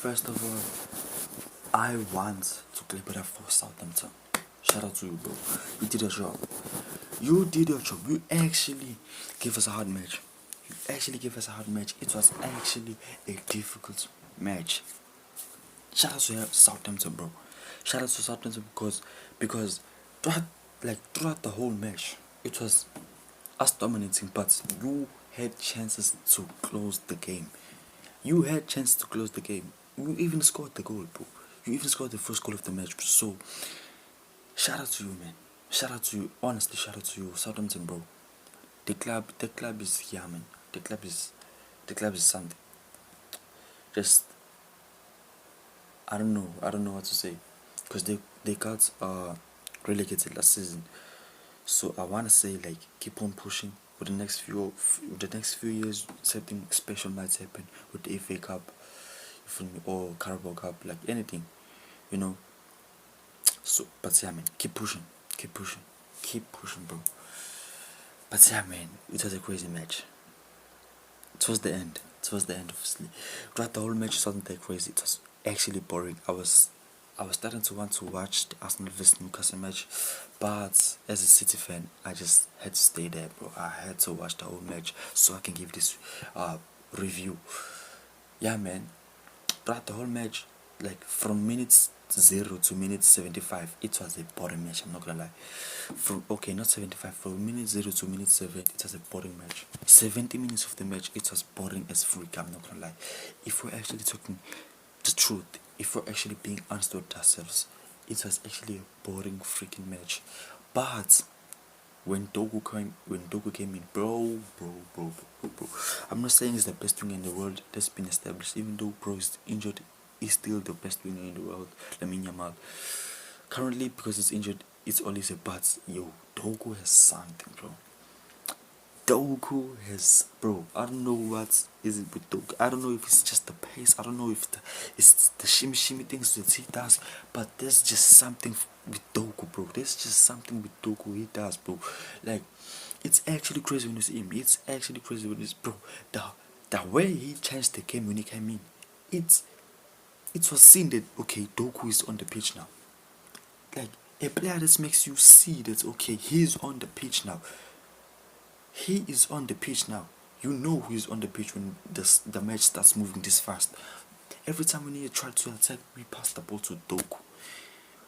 First of all, I want to clap it up for Southampton. Shout out to you, bro. You did a job. You did your job. You actually gave us a hard match. You actually gave us a hard match. It was actually a difficult match. Shout out to Southampton, bro. Shout out to Southampton because throughout the whole match, it was us dominating, but you had chances to close the game. You had chances to close the game. You even scored the goal, bro. You even scored the first goal of the match. So, shout out to you, man. Shout out to you. Honestly, shout out to you, Southampton, bro. The club is here, man. The club is something. Just, I don't know what to say, because they got relegated last season. So I wanna say, like, keep on pushing. For the next few years, something special might happen with the FA Cup, or Carabao Cup, like anything, you know. So, but yeah, man, keep pushing, bro. But yeah, man, it was a crazy match. It was the end, obviously. Throughout the whole match, it wasn't that crazy. It was actually boring. I was starting to want to watch the Arsenal vs Newcastle match, but as a City fan, I just had to stay there, bro. I had to watch the whole match so I can give this review. Yeah, man. Throughout the whole match, like from minutes 0 to minutes 75, it was a boring match. I'm not gonna lie. Not 75. From minute 0 to minute 7, it was a boring match. 70 minutes of the match, it was boring as freak. I'm not gonna lie. If we're actually talking the truth, if we're actually being honest with ourselves, it was actually a boring freaking match. But when Dogu came in, bro, I'm not saying it's the best winger in the world. That's been established. Even though bro is injured, he's still the best winger in the world. Lamine Yamal. Currently, because he's injured, it's always a but. Yo, Dogu has something, bro. Bro, I don't know what is it with Dogu. I don't know if it's just the pace. I don't know if it's the shimmy things that he does. But there's just something with Dogu, bro. There's just something with Dogu he does, bro. Like, it's actually crazy when you see him. It's actually crazy when you see, bro. The way he changed the game when he came in, it was seen that, okay, Dogu is on the pitch now. Like, a player that makes you see that, okay, he's on the pitch now. He is on the pitch now. You know he's on the pitch when the match starts moving this fast. Every time when he try to attack, we pass the ball to Dogu.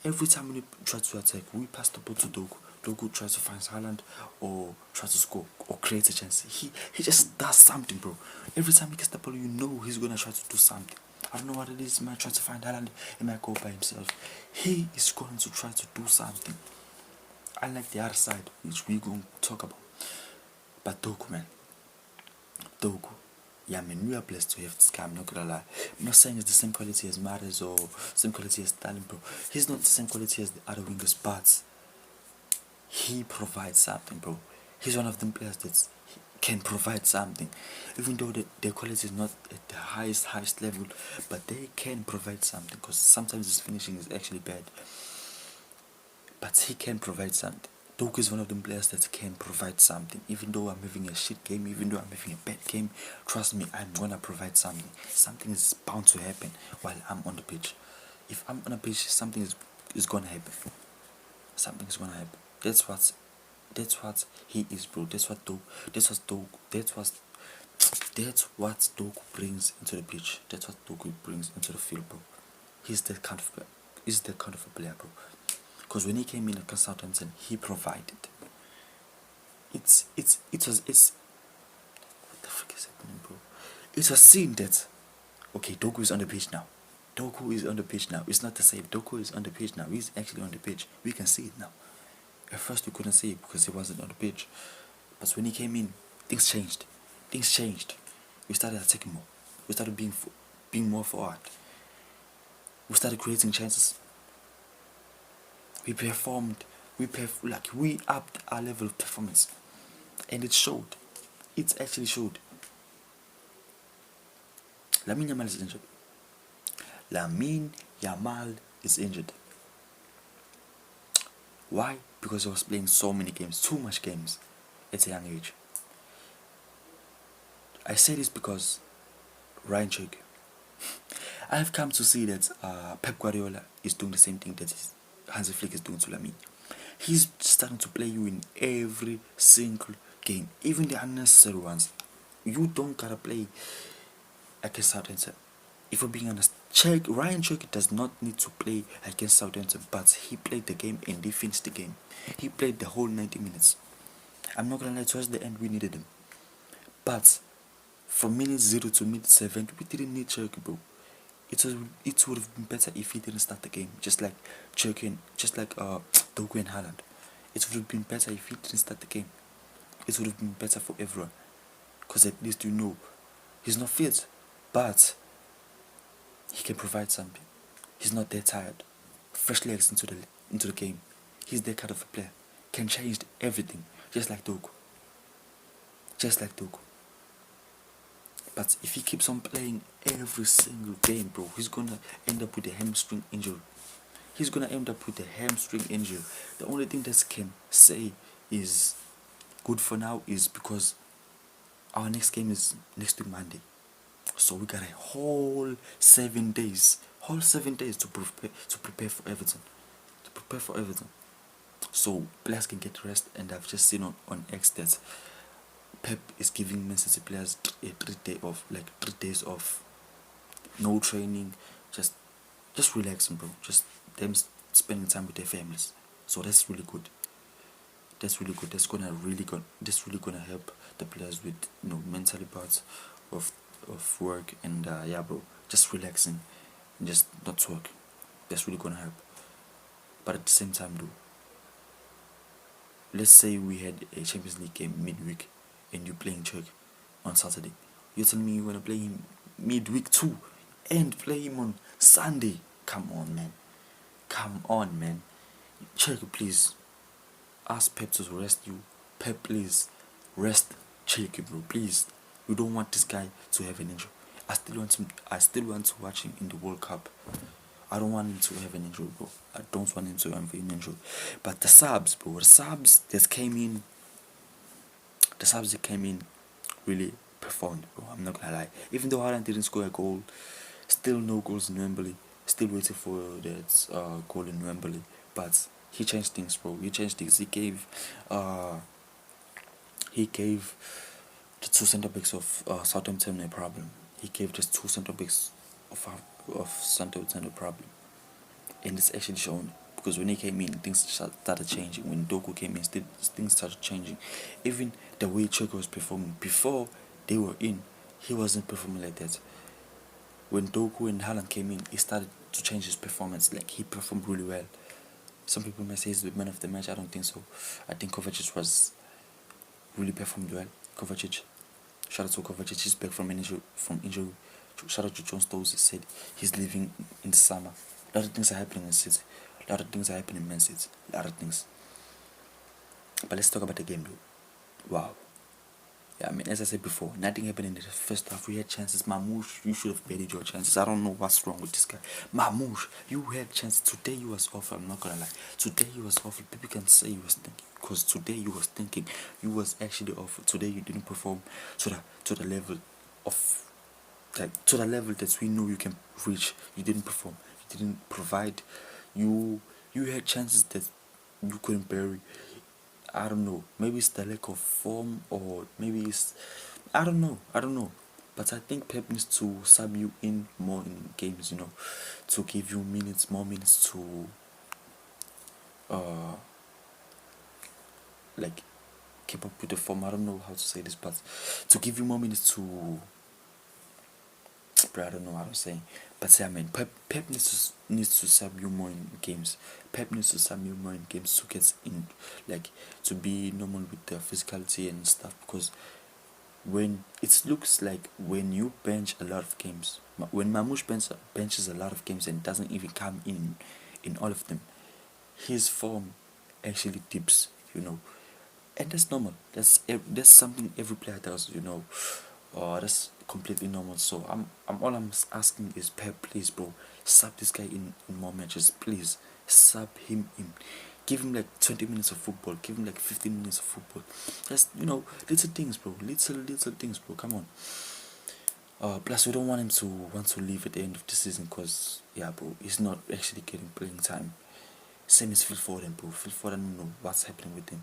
Every time when he try to attack, we pass the ball to Dogu. Dogu tries to find Haaland or tries to score or create a chance. He just does something, bro. Every time he gets the ball, you know he's gonna try to do something. I don't know what it is. He might try to find Haaland. He might go by himself. He is going to try to do something. Unlike the other side, which we're going to talk about. But Dogu, man. Dogu. Yeah, man, we are blessed to have this guy. I'm not gonna lie. I'm not saying it's the same quality as Mahrez or same quality as Stalin, bro. He's not the same quality as the other wingers, but he provides something, bro. He's one of them players that can provide something. Even though their quality is not at the highest level, but they can provide something, because sometimes his finishing is actually bad. But he can provide something. Dogu is one of them players that can provide something. Even though I'm having a shit game, even though I'm having a bad game, trust me, I'm gonna provide something. Something is bound to happen while I'm on the pitch. If I'm on the pitch, something is gonna happen. Something is gonna happen. That's what he is, bro. That's what Dogu brings into the pitch. That's what Dogu brings into the field, bro. He's that kind of a player, bro. Because when he came in at Southampton, he provided. What the frick is happening, bro? It was seen that, okay, Dogu is on the pitch now. It's not the same. Dogu is on the pitch now. He's actually on the pitch. We can see it now. At first we couldn't see it because he wasn't on the pitch. But when he came in, things changed. We started attacking more. We started being more forward. We started creating chances. We performed. We upped our level of performance, and it showed. It actually showed. Lamine Yamal is injured. Why? Because he was playing so many games, too much games, at a young age. I say this because Ryan Chig. I've come to see that Pep Guardiola is doing the same thing that Hansi Flick is doing to Lamine. He's starting to play you in every single game, even the unnecessary ones. You don't gotta play against Southampton. If we're being honest, Ryan Cherky does not need to play against Southampton, but he played the game and he finished the game. He played the whole 90 minutes. I'm not gonna lie, towards the end we needed him. But from minute 0 to minute 7, we didn't need Cherky, bro. It would have been better if he didn't start the game, just like Cherky and Doku and Haaland. It would have been better if he didn't start the game. It would have been better for everyone, because at least you know he's not fit, but he can provide something. He's not that tired. Fresh legs into the game. He's that kind of a player. Can change everything, just like Doku. Just like Doku. But if he keeps on playing every single game, bro, he's gonna end up with a hamstring injury. He's gonna end up with a hamstring injury. The only thing that can say is good for now is because our next game is next week Monday. So we got a whole 7 days. Whole 7 days to prepare for Everton. To prepare for Everton. So players can get rest, and I've just seen on X that Pep is giving Man City players 3 days off. No training, just relaxing, bro. Just them spending time with their families. So that's really good. That's really good. That's really gonna help the players with mentally parts of work, and yeah, bro, just relaxing and just not work. That's really gonna help. But at the same time, though, let's say we had a Champions League game midweek and you playing Church on Saturday. You're telling me you wanna play him midweek too and play him on Sunday? Come on, man. Come on, man. Church, please ask Pep to rest you. Pep, please rest Church, bro. Please. We don't want this guy to have an injury. I still want to watch him in the World Cup. I don't want him to have an injury, bro. I don't want him to have an injury. But the subs, bro, the subs that came in really performed, bro. I'm not gonna lie. Even though Haaland didn't score a goal, still no goals in Wembley. Still waiting for that goal in Wembley. But he changed things, bro. He changed things. He gave the 2 centre backs of Southampton a problem. He gave just 2 centre backs of Southampton a problem, and it's actually shown, because when he came in, things started changing. When Doku came in, things started changing. Even the way Choko was performing before they were in, he wasn't performing like that. When Doku and Haaland came in, he started to change his performance. Like, he performed really well. Some people may say he's the man of the match. I don't think so. I think Kovacic was really performed well. Kovacic. Shout out to Kovacic. He's back from injury. Shout out to John Stones. He said he's leaving in the summer. A lot of things are happening in City. A lot of things are happening in Man City. A lot of things. But let's talk about the game, though. Wow. Yeah, I mean, as I said before, nothing happened in the first half. We had chances. Mamouche, you should have buried your chances. I don't know what's wrong with this guy. Mamouche, you had chances. Today you was awful. I'm not gonna lie. Today you was awful. People can say you was thinking, because today you was thinking. You was actually awful. Today you didn't perform to the level of, like, to the level that we know you can reach. You didn't perform. You didn't provide. You had chances that you couldn't bury. I don't know. Maybe it's the lack of form, or maybe it's, I don't know. But I think Pep needs to sub you in more in games, to give you more minutes to like keep up with the form. I don't know how to say this, but to give you more minutes to, I don't know what I'm saying. But yeah, man, Pep needs to sub you more in games. Pep needs to sub you more in games to get in, like, to be normal with the physicality and stuff. Because when it looks like when you bench a lot of games, when Mamouche benches a lot of games and doesn't even come in all of them, his form actually dips, and that's normal. That's something every player does, that's completely normal. So I'm asking is, Pep, please, bro, sub this guy in more matches. Please sub him in. Give him like 20 minutes of football. Give him like 15 minutes of football. Just little things, bro. Little things, bro. Come on. Plus, we don't want him to want to leave at the end of the season because, yeah, bro, he's not actually getting playing time. Same as Phil Foden, bro. Phil Foden, I don't know what's happening with him.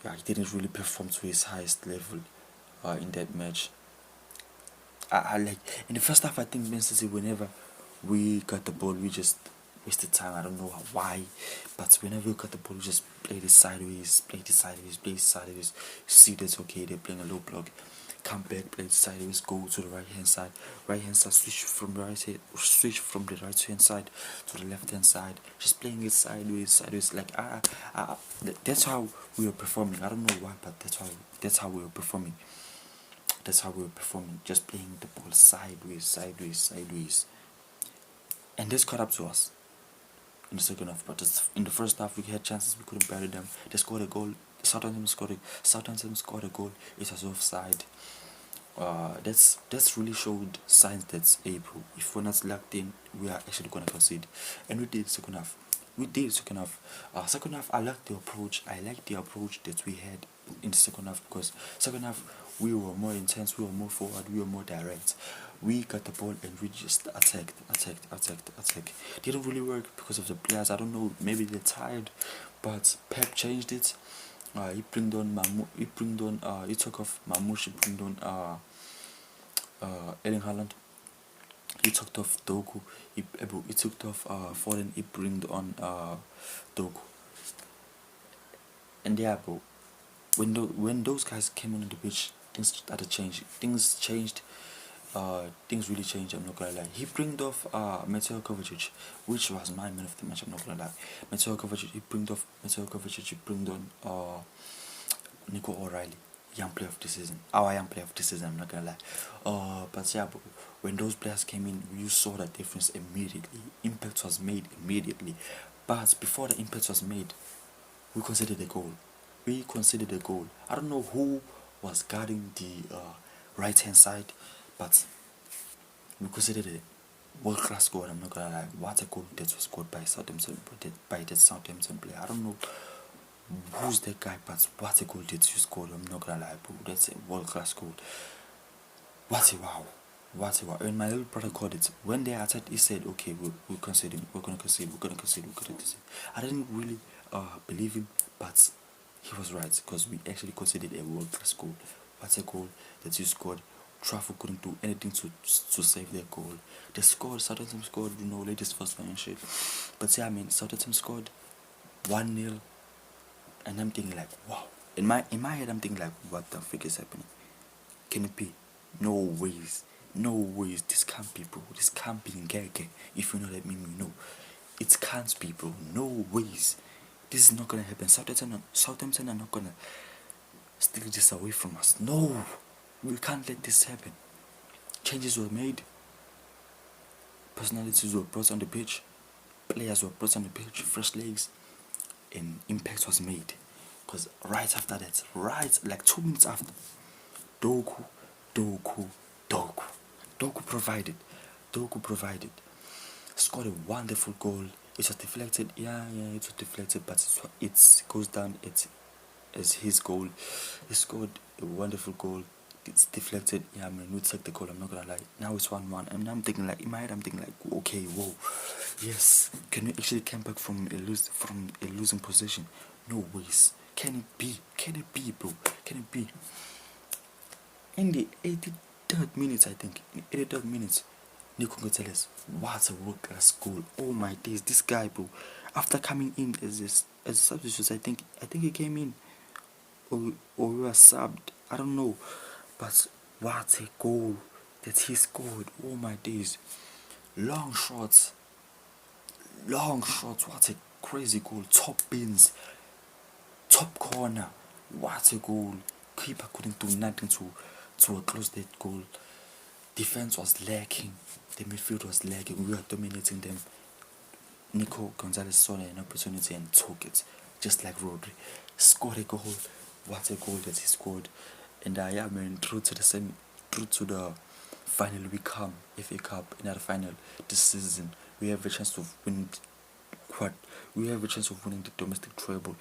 Yeah, he didn't really perform to his highest level in that match. I like in the first half. I think Man City, whenever we got the ball, we just wasted time. I don't know why, but whenever we got the ball, we just played it sideways, played it sideways, played it sideways. See that's okay. They're playing a low block. Come back, play it sideways. Go to the right hand side. Right hand side. Switch from the right hand side to the left hand side. Just playing it sideways, sideways. Like that's how we were performing. I don't know why, but that's how we were performing. That's how we were performing, just playing the ball sideways, sideways, sideways. And this caught up to us in the second half. But in the first half, we had chances, we couldn't bury them. They scored a goal. Southampton scored a goal. It was offside. That's really showed signs that April. If we're not locked in, we are actually gonna concede. And we did second half. Second half, I liked the approach. I liked the approach that we had in the second half because second half we were more intense, we were more forward, we were more direct. We got the ball and we just attacked. Didn't really work because of the players. I don't know, maybe they're tired, but Pep changed it. He bring on he took off Mamush, he bring on Erling Haaland. He took off Doku. He took off Foden. He bring on Doku. And yeah, bro. When those guys came on the pitch, things started changing. Things changed. Things really changed. I'm not gonna lie. He bring off Mateo Kovacic, which was my man of the match. I'm not gonna lie. Mateo Kovacic. He bring off Mateo Kovacic. He bring on Nico O'Reilly, young player of the season. Our young player of the season, I'm not gonna lie. But yeah, but when those players came in, you saw the difference immediately. Impact was made immediately. But before the impact was made, we considered a goal. I don't know who was guarding the right hand side, but we considered it world class goal. I'm not gonna lie. What a goal that was scored by that Southampton player. I don't know who's that guy, but what a goal that you scored. I'm not gonna lie, bro. That's a world class goal. What a wow. And my little brother called it. When they attacked, he said, okay, we're conceding, we're gonna concede. I didn't really believe him, but he was right, because we actually conceded a world class goal. What a goal that you scored. Trafford couldn't do anything to save their goal. Southampton scored, latest first line and shit. But yeah, I mean, Southampton scored 1-0. And I'm thinking like, wow. In my head, I'm thinking like, what the frick is happening? Can it be? No ways. This can't be, bro. This can't be in Ngeke. If you know that mean, no. It can't be, bro. No ways. This is not gonna happen. Southampton are not gonna steal this away from us. No. We can't let this happen. Changes were made. Personalities were brought on the pitch. Players were brought on the pitch. Fresh legs. And impact was made. Because right after that, like 2 minutes after, Doku provided. Scored a wonderful goal. It was deflected. Yeah, it was deflected, but it goes down. It's his goal. He scored a wonderful goal. It's deflected. Yeah, I mean, we take the goal. I'm not gonna lie. Now it's 1-1, and I'm thinking like, in my head, I'm thinking like, okay, whoa, yes, can we actually come back from a losing position? No ways. Can it be, bro? Can it be? In the 83rd minutes, I think. In the 83rd minutes, Nico Gonzalez, what a world class goal! Oh my days, this guy, bro. After coming in as a substitute, I think he came in, or we were subbed. I don't know, but what a goal that he scored! Oh my days, long shots. What a crazy goal! Top bins, top corner. What a goal! Keeper couldn't do nothing to close that goal. Defense was lacking. The midfield was lacking. We were dominating them. Nico Gonzalez saw an opportunity and took it, just like Rodri. Scored a goal. What a goal that he scored! And yeah, man, through to the final we come. FA Cup, another final this season. We have a chance of winning the domestic treble.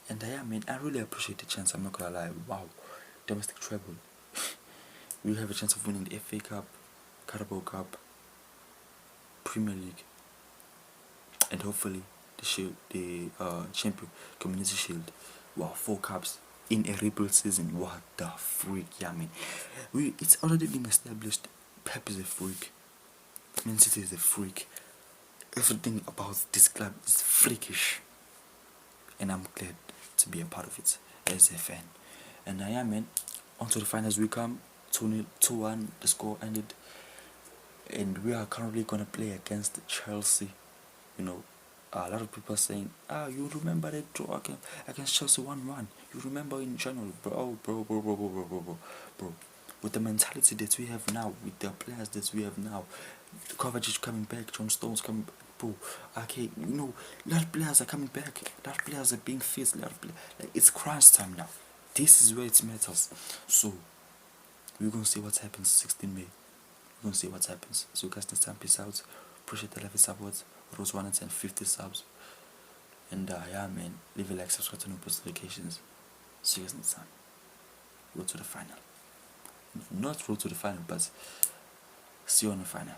And yeah, man, I really appreciate the chance. I'm not gonna lie. Wow, domestic treble. We have a chance of winning the FA Cup, Carabao Cup, Premier League, and hopefully the shield, the champion Community Shield. Wow, 4 cups in a rebuild season. What the freak? Yeah, I mean, it's already been established. Pep is a freak. Man City is a freak. Everything about this club is freakish, and I'm glad to be a part of it as a fan. And I am, man. Onto the finals we come. 2-0, 2-1. The score ended, and we are currently gonna play against Chelsea. You know, a lot of people are saying, you remember that draw against Chelsea 1-1? You remember in January, bro. With the mentality that we have now, with the players that we have now, Kovacic coming back, John Stones coming back, bro. Okay, you know, a lot of players are coming back. A lot of players are being faced. Like, it's crunch time now. This is where it matters. So we're gonna see what happens 16 May. We're gonna see what happens. So guys, next time, peace out. Appreciate the level support. Rose 150 subs. And yeah, man, leave a like, subscribe to post notifications. See you guys next time. Road to the final. Not road to the final, but see you on the final.